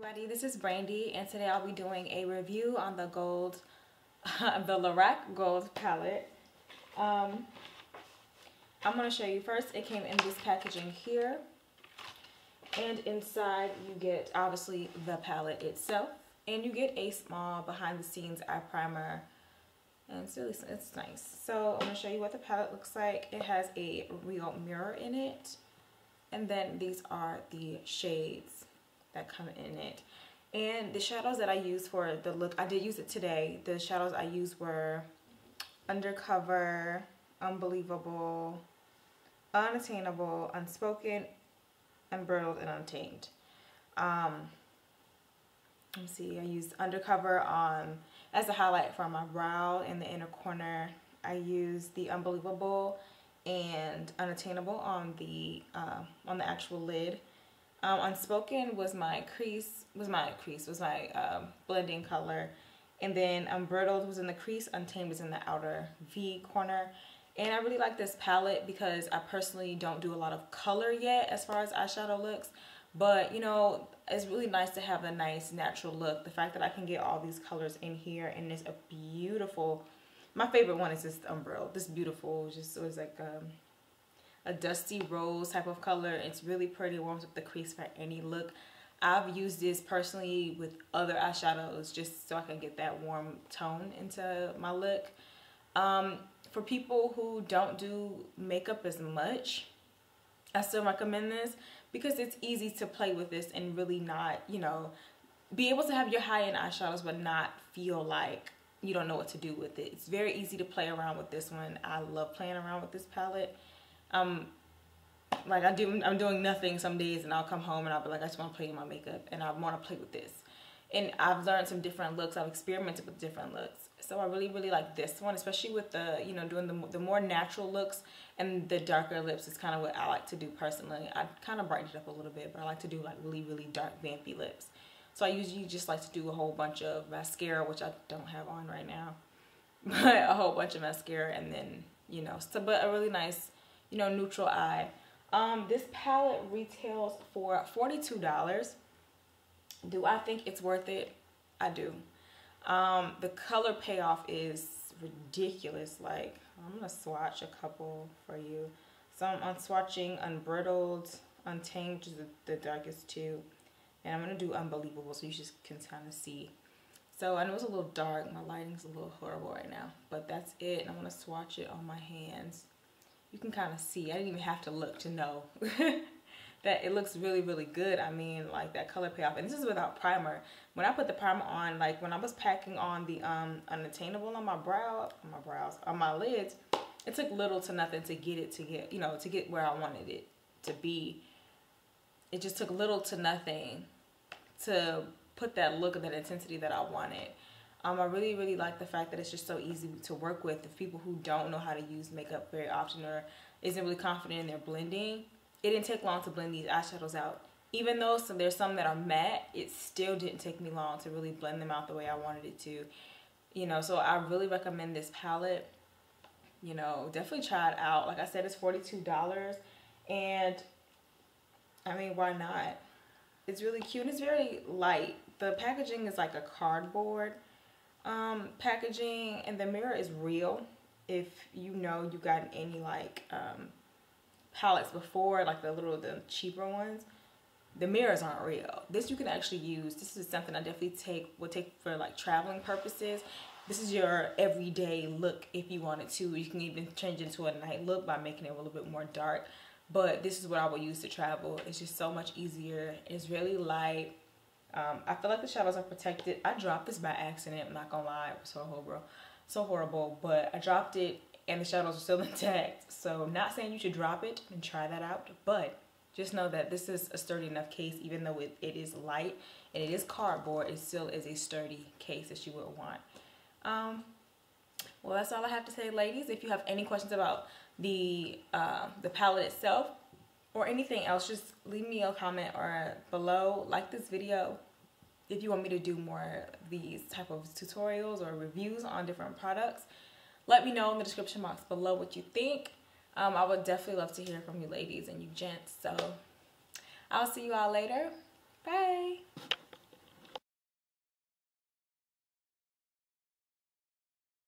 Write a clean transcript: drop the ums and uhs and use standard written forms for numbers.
Everybody, this is Brandy, and today I'll be doing a review on the gold, the Lorac gold palette. I'm going to show you first. It came in this packaging here, and inside you get obviously the palette itself, and you get a small behind the scenes eye primer, and it's nice. So I'm going to show you what the palette looks like. It has a real mirror in it, and then these are the shades that come in it. And the shadows that I used for the look, I did use it today. The shadows I used were Undercover, Unbelievable, Unattainable, Unspoken, Unbridled, and Untamed. Let me see, I used Undercover as a highlight for my brow in the inner corner. I used the Unbelievable and Unattainable on the actual lid. Unspoken was my blending color, and then Unbridled was in the crease, Untamed was in the outer V corner. And I really like this palette because I personally don't do a lot of color yet as far as eyeshadow looks, but you know, it's really nice to have a nice natural look. The fact that I can get all these colors in here, and it's a beautiful, my favorite one is this Unbridled. This beautiful, just it was like a dusty rose type of color. It's really pretty, warms up the crease for any look. I've used this personally with other eyeshadows just so I can get that warm tone into my look. For people who don't do makeup as much, I still recommend this because it's easy to play with this and really not, you know, be able to have your high-end eyeshadows but not feel like you don't know what to do with it. It's very easy to play around with this one. I love playing around with this palette. Like I'm doing nothing some days, and I'll come home and I'll be like, I just want to play with my makeup and I want to play with this. And I've learned some different looks. I've experimented with different looks. So I really like this one, especially with the, you know, doing the more natural looks and the darker lips is kind of what I like to do personally. I kind of brighten it up a little bit, but I like to do like really dark vampy lips. So I usually just like to do a whole bunch of mascara, which I don't have on right now, but a whole bunch of mascara, and then, you know, so, but a really nice, you know, neutral eye. This palette retails for $42. Do I think it's worth it? I do. The color payoff is ridiculous. Like, I'm gonna swatch a couple for you. So I'm swatching Unbridled, Untamed, which is the darkest two, and I'm gonna do Unbelievable so you just can kind of see. So I know it's a little dark. My lighting's a little horrible right now, but that's it. And I'm gonna swatch it on my hands. You can kind of see. I didn't even have to look to know that it looks really good. I mean, like that color payoff. And this is without primer. When I put the primer on, like when I was packing on the Unattainable on my lids, it took little to nothing to get where I wanted it to be. It just took little to nothing to put that look and that intensity that I wanted. I really like the fact that it's just so easy to work with. If people who don't know how to use makeup very often or isn't really confident in their blending, it didn't take long to blend these eyeshadows out. Even though there's some that are matte, it still didn't take me long to really blend them out the way I wanted it to. You know, so I really recommend this palette. You know, definitely try it out. Like I said, it's $42, and I mean, why not? It's really cute and it's very light. The packaging is like a cardboard packaging, and the mirror is real. If you know you've gotten any like palettes before, like the cheaper ones, the mirrors aren't real. This you can actually use. This is something I definitely would take for like traveling purposes. This is your everyday look if you wanted to. You can even change it into a night look by making it a little bit more dark, but this is what I would use to travel. It's just so much easier. It's really light. I feel like the shadows are protected. I dropped this by accident, I'm not gonna lie. It was so horrible, but I dropped it and the shadows are still intact. So not saying you should drop it and try that out, but just know that this is a sturdy enough case. Even though it is light and it is cardboard, it still is a sturdy case that you would want. Well, that's all I have to say, ladies. If you have any questions about the palette itself or anything else, just leave me a comment or below. Like this video if you want me to do more of these type of tutorials or reviews on different products. Let me know in the description box below what you think. I would definitely love to hear from you ladies and you gents. So I'll see you all later. Bye.